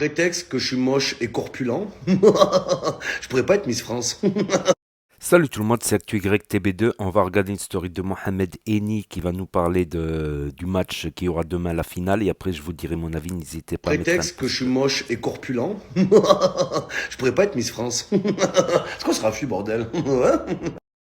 Prétexte que je suis moche et corpulent. Je pourrais pas être Miss France. Salut tout le monde, c'est ActuYTB2. On va regarder une story de Mohamed Eni qui va nous parler du match qui aura demain la finale. Et après, je vous dirai mon avis. N'hésitez pas à mettre un Prétexte que je pouce suis bleu. moche et corpulent. Je pourrais pas être Miss France. C'est quoi ce raffut, bordel? Ouais.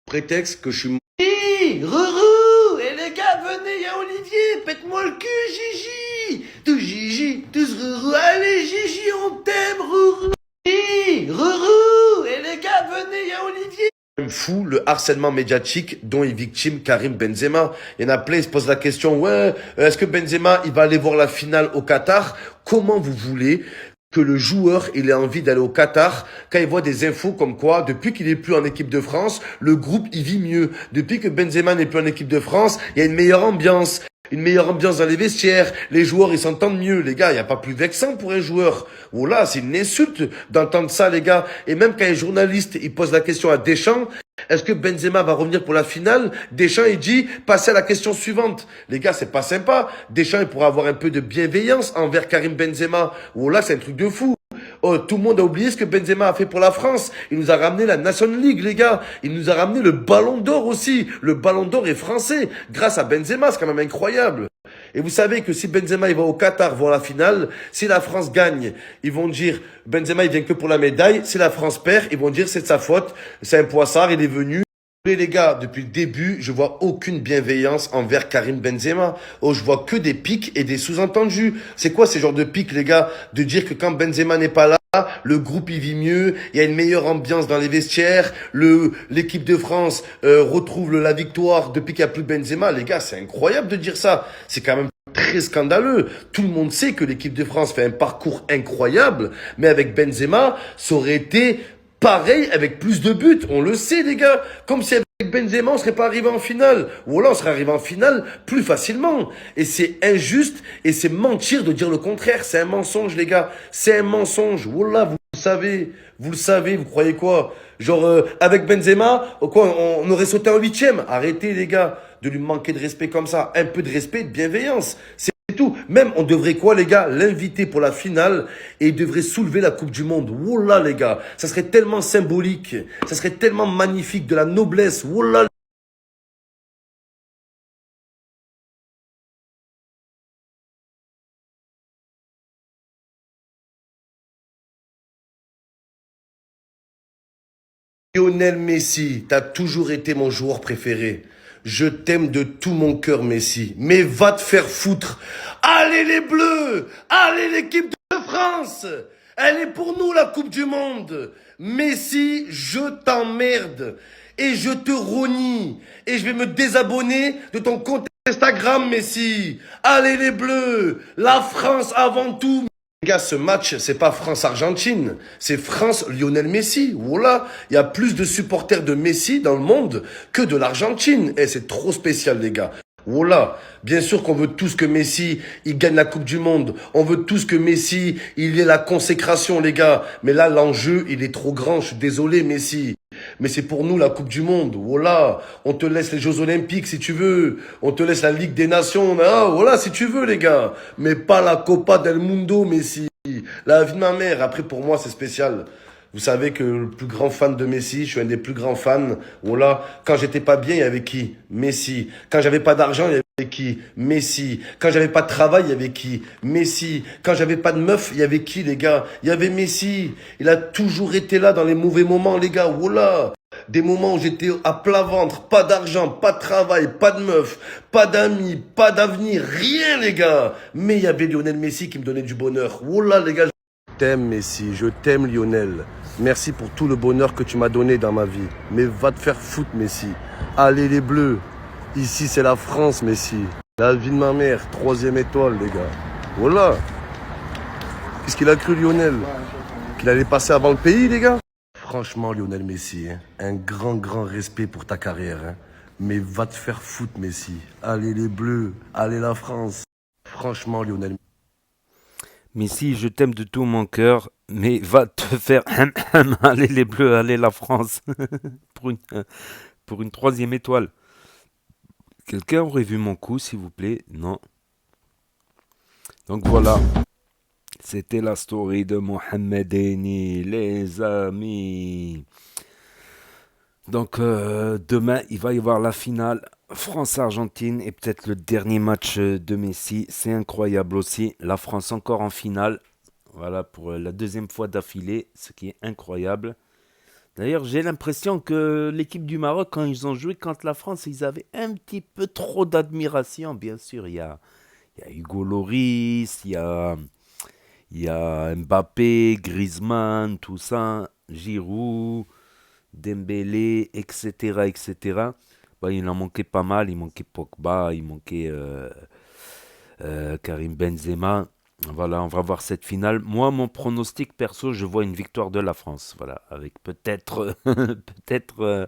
Prétexte que je suis... Hi, Rourou. Et les gars, venez, y'a Olivier. Pète-moi le cul, Gigi. Tous Gigi, tous Rourou. Allez, Gigi, on t'aime, Rourou. Hi, Rourou. Et les gars, venez, y'a Olivier. Fou le harcèlement médiatique dont est victime Karim Benzema. Il y en a plein, ils se posent la question, ouais, est-ce que Benzema, il va aller voir la finale au Qatar? Comment vous voulez que le joueur, il ait envie d'aller au Qatar quand il voit des infos comme quoi, depuis qu'il est plus en équipe de France, le groupe, il vit mieux. Depuis que Benzema n'est plus en équipe de France, il y a une meilleure ambiance. Une meilleure ambiance dans les vestiaires, les joueurs ils s'entendent mieux, les gars, il n'y a pas plus vexant pour un joueur. Oh là, c'est une insulte d'entendre ça, les gars. Et même quand un journaliste il pose la question à Deschamps, est-ce que Benzema va revenir pour la finale? Deschamps il dit, passez à la question suivante. Les gars, c'est pas sympa. Deschamps il pourra avoir un peu de bienveillance envers Karim Benzema. Oh là, c'est un truc de fou. Oh, tout le monde a oublié ce que Benzema a fait pour la France. Il nous a ramené la Nation League, les gars. Il nous a ramené le Ballon d'Or aussi. Le Ballon d'Or est français. Grâce à Benzema, c'est quand même incroyable. Et vous savez que si Benzema il va au Qatar voir la finale, si la France gagne, ils vont dire Benzema il vient que pour la médaille. Si la France perd, ils vont dire c'est de sa faute. C'est un poissard, il est venu. Les gars, depuis le début, je vois aucune bienveillance envers Karim Benzema. Oh, je vois que des pics et des sous-entendus. C'est quoi ces genres de pics, les gars? De dire que quand Benzema n'est pas là, le groupe il vit mieux, il y a une meilleure ambiance dans les vestiaires, l'équipe de France retrouve la victoire depuis qu'il n'y a plus Benzema. Les gars, c'est incroyable de dire ça. C'est quand même très scandaleux. Tout le monde sait que l'équipe de France fait un parcours incroyable, mais avec Benzema, ça aurait été pareil avec plus de buts. On le sait, les gars. Comme si avec Benzema, on serait pas arrivé en finale. Ou alors, on serait arrivé en finale plus facilement. Et c'est injuste et c'est mentir de dire le contraire. C'est un mensonge, les ggars. C'est un mensonge. Wallah, vous le savez. Vous le savez. Vous croyez quoi? Genre, avec Benzema, quoi, on aurait sauté en huitième. Arrêtez, les gars, de lui manquer de respect comme ça. Un peu de respect, de bienveillance. C'est tout. Même, on devrait quoi, les gars? L'inviter pour la finale et il devrait soulever la Coupe du Monde. Wallah, les gars. Ça serait tellement symbolique. Ça serait tellement magnifique. De la noblesse. Wallah. Lionel Messi, t'as toujours été mon joueur préféré. Je t'aime de tout mon cœur, Messi. Mais va te faire foutre. Allez les Bleus! Allez l'équipe de France! Elle est pour nous la Coupe du Monde. Messi, je t'emmerde. Et je te rogne. Et je vais me désabonner de ton compte Instagram, Messi. Allez les Bleus! La France avant tout. Les gars, ce match, c'est pas France-Argentine, c'est France-Lionel Messi. Voilà, il y a plus de supporters de Messi dans le monde que de l'Argentine. Et c'est trop spécial, les gars. Voilà, bien sûr qu'on veut tous que Messi, il gagne la Coupe du Monde. On veut tous que Messi, il ait la consécration, les gars. Mais là, l'enjeu, il est trop grand. Je suis désolé, Messi. Mais c'est pour nous la Coupe du Monde. Voilà. On te laisse les Jeux Olympiques si tu veux. On te laisse la Ligue des Nations. Ah, voilà, si tu veux, les gars. Mais pas la Copa del Mundo, Messi. La vie de ma mère. Après, pour moi, c'est spécial. Vous savez que le plus grand fan de Messi, je suis un des plus grands fans. Voilà. Quand j'étais pas bien, il y avait qui? Messi. Quand j'avais pas d'argent, il y avait qui? Messi. Quand j'avais pas de travail, il y avait qui? Messi. Quand j'avais pas de meuf, il y avait qui, les gars? Il y avait Messi. Il a toujours été là dans les mauvais moments, les gars. Voilà. Des moments où j'étais à plat ventre, pas d'argent, pas de travail, pas de meuf, pas d'amis, pas d'avenir, rien, les gars. Mais il y avait Lionel Messi qui me donnait du bonheur. Voilà, les gars. Je t'aime, Messi. Je t'aime, Lionel. Merci pour tout le bonheur que tu m'as donné dans ma vie. Mais va te faire foutre, Messi. Allez, les Bleus. Ici, c'est la France, Messi. La vie de ma mère, 3e étoile, les gars. Voilà. Qu'est-ce qu'il a cru, Lionel? Qu'il allait passer avant le pays, les gars? Franchement, Lionel Messi, hein, un grand, grand respect pour ta carrière. Hein. Mais va te faire foutre, Messi. Allez, les Bleus. Allez, la France. Franchement, Lionel. Messi, je t'aime de tout mon cœur, mais va te faire allez les Bleus, allez la France pour une troisième étoile. Quelqu'un aurait vu mon coup, s'il vous plaît? Non. Donc voilà. C'était la story de Mohamed Eni, les amis. Donc demain, il va y avoir la finale France-Argentine et peut-être le dernier match de Messi. C'est incroyable aussi. La France encore en finale. Voilà, pour la deuxième fois d'affilée, ce qui est incroyable. D'ailleurs, j'ai l'impression que l'équipe du Maroc, quand ils ont joué contre la France, ils avaient un petit peu trop d'admiration. Bien sûr, il y a Hugo Lloris, il y a Mbappé, Griezmann, tout ça, Giroud, Dembélé, etc., etc. Bah, il en manquait pas mal. Il manquait Pogba, il manquait Karim Benzema. Voilà, on va voir cette finale. Moi, mon pronostic perso, je vois une victoire de la France. Voilà, avec peut-être, peut-être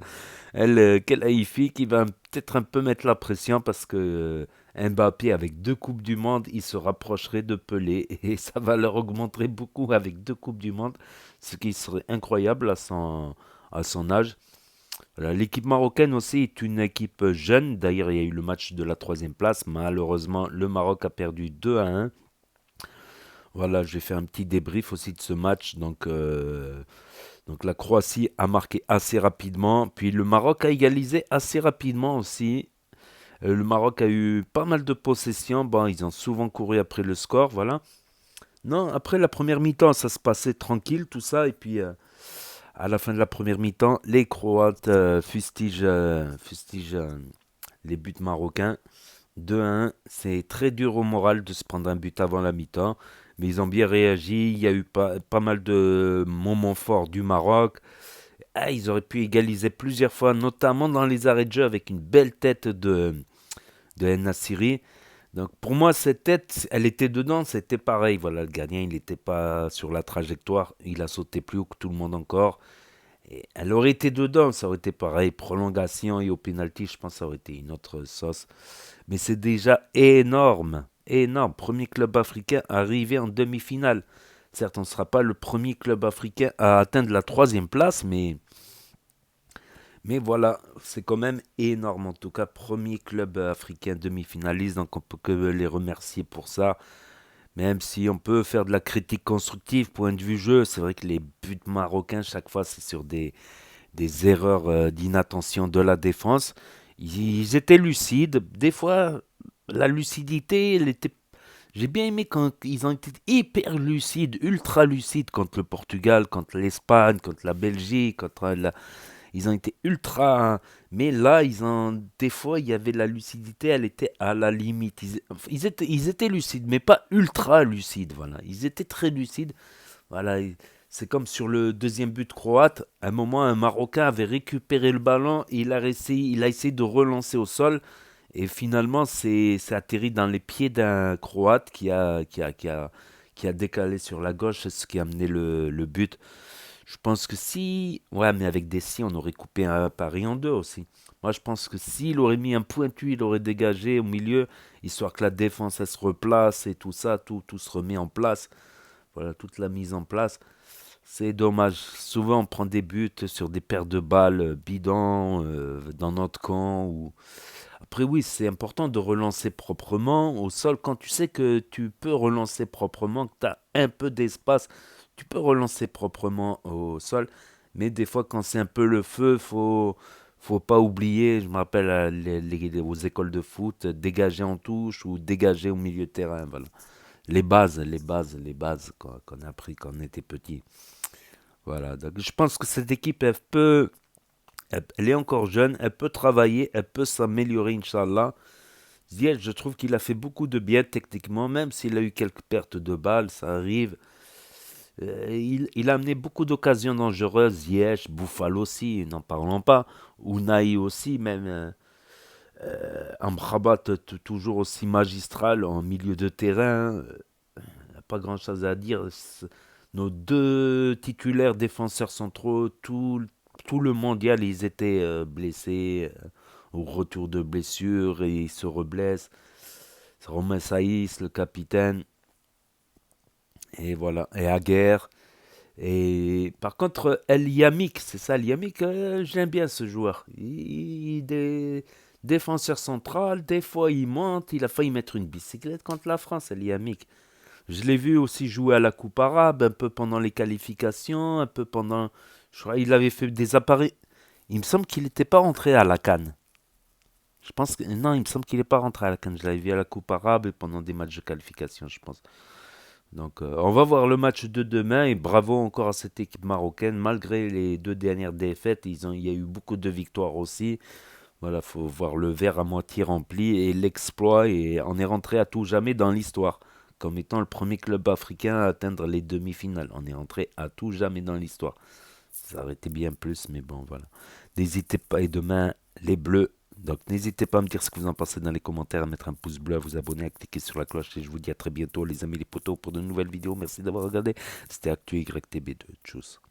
Khelaifi qui va peut-être un peu mettre la pression parce que Mbappé, avec 2 coupes du monde, il se rapprocherait de Pelé et ça va leur augmenter beaucoup avec 2 coupes du monde, ce qui serait incroyable à son âge. Voilà, l'équipe marocaine aussi est une équipe jeune. D'ailleurs, il y a eu le match de la troisième place. Malheureusement, le Maroc a perdu 2-1. Voilà, j'ai fait un petit débrief aussi de ce match. Donc la Croatie a marqué assez rapidement. Puis le Maroc a égalisé assez rapidement aussi. Le Maroc a eu pas mal de possessions. Bon, ils ont souvent couru après le score, voilà. Non, après la première mi-temps, ça se passait tranquille, tout ça. Et puis, à la fin de la première mi-temps, les Croates fustigent les buts marocains. 2-1, c'est très dur au moral de se prendre un but avant la mi-temps, mais ils ont bien réagi. Il y a eu pas mal de moments forts du Maroc. Ah, ils auraient pu égaliser plusieurs fois, notamment dans les arrêts de jeu avec une belle tête de En-Nesyri. Donc pour moi, cette tête, elle était dedans, c'était pareil. Voilà, le gardien, il n'était pas sur la trajectoire, il a sauté plus haut que tout le monde encore. Et elle aurait été dedans, ça aurait été pareil. Prolongation et au penalty, je pense que ça aurait été une autre sauce. Mais c'est déjà énorme, énorme. Premier club africain arrivé en demi-finale. Certes, on ne sera pas le premier club africain à atteindre la troisième place, mais voilà, c'est quand même énorme. En tout cas, premier club africain demi-finaliste, donc on peut que les remercier pour ça. Même si on peut faire de la critique constructive, point de vue jeu, c'est vrai que les buts marocains, chaque fois, c'est sur des erreurs d'inattention de la défense. Ils étaient lucides. Des fois, la lucidité, elle était. J'ai bien aimé quand ils ont été hyper lucides, ultra lucides contre le Portugal, contre l'Espagne, contre la Belgique, ils ont été ultra. Mais là, des fois, il y avait la lucidité, elle était à la limite. Ils étaient lucides, mais pas ultra lucides. Voilà, ils étaient très lucides. Voilà, c'est comme sur le deuxième but croate. À un moment, un Marocain avait récupéré le ballon et il a essayé de relancer au sol. Et finalement, c'est atterri dans les pieds d'un Croate qui a décalé sur la gauche, ce qui a amené le but. Je pense que si. Ouais, mais avec des si, on aurait coupé un pari en deux aussi. Moi, je pense que s'il aurait mis un pointu, il aurait dégagé au milieu, histoire que la défense elle se replace et tout ça, tout se remet en place. Voilà, toute la mise en place. C'est dommage. Souvent, on prend des buts sur des paires de balles bidons dans notre camp. Après, oui, c'est important de relancer proprement au sol. Quand tu sais que tu peux relancer proprement, que tu as un peu d'espace, tu peux relancer proprement au sol. Mais des fois, quand c'est un peu le feu, faut pas oublier. Je me rappelle aux écoles de foot, dégager en touche ou dégager au milieu de terrain. Voilà. Les bases qu'on a appris quand on était petit. Voilà. Donc, je pense que cette équipe, elle est encore jeune, elle peut travailler, elle peut s'améliorer, Inch'Allah. Ziyech, je trouve qu'il a fait beaucoup de bien techniquement, même s'il a eu quelques pertes de balles, ça arrive. Il a amené beaucoup d'occasions dangereuses, Ziyech, Bouffal aussi, n'en parlons pas. Unai aussi, même. Amrabat, toujours aussi magistral en milieu de terrain. Pas grand-chose à dire. Nos deux titulaires défenseurs centraux, tout le mondial, ils étaient blessés au retour de blessure et ils se reblessent. Romain Saïs, le capitaine, et voilà, et Aguerre. Et par contre, El Yamik, c'est ça, El Yamik, j'aime bien ce joueur. Il est défenseur central, des fois il monte, il a failli mettre une bicyclette contre la France, El Yamik. Je l'ai vu aussi jouer à la Coupe arabe, un peu pendant les qualifications, un peu pendant... Je crois qu'il avait fait des appareils. Il me semble qu'il n'était pas rentré à la CAN. Je pense que... Non, il me semble qu'il n'est pas rentré à la CAN. Je l'avais vu à la Coupe arabe et pendant des matchs de qualification, je pense. Donc, on va voir le match de demain et bravo encore à cette équipe marocaine. Malgré les 2 dernières défaites, il y a eu beaucoup de victoires aussi. Voilà, faut voir le verre à moitié rempli et l'exploit. Et on est rentré à tout jamais dans l'histoire comme étant le premier club africain à atteindre les demi-finales. On est rentré à tout jamais dans l'histoire. Ça aurait été bien plus, mais bon, voilà. N'hésitez pas, et demain, les Bleus. Donc, n'hésitez pas à me dire ce que vous en pensez dans les commentaires, à mettre un pouce bleu, à vous abonner, à cliquer sur la cloche. Et je vous dis à très bientôt, les amis, les potos, pour de nouvelles vidéos. Merci d'avoir regardé. C'était Actu YTB2. Tchuss.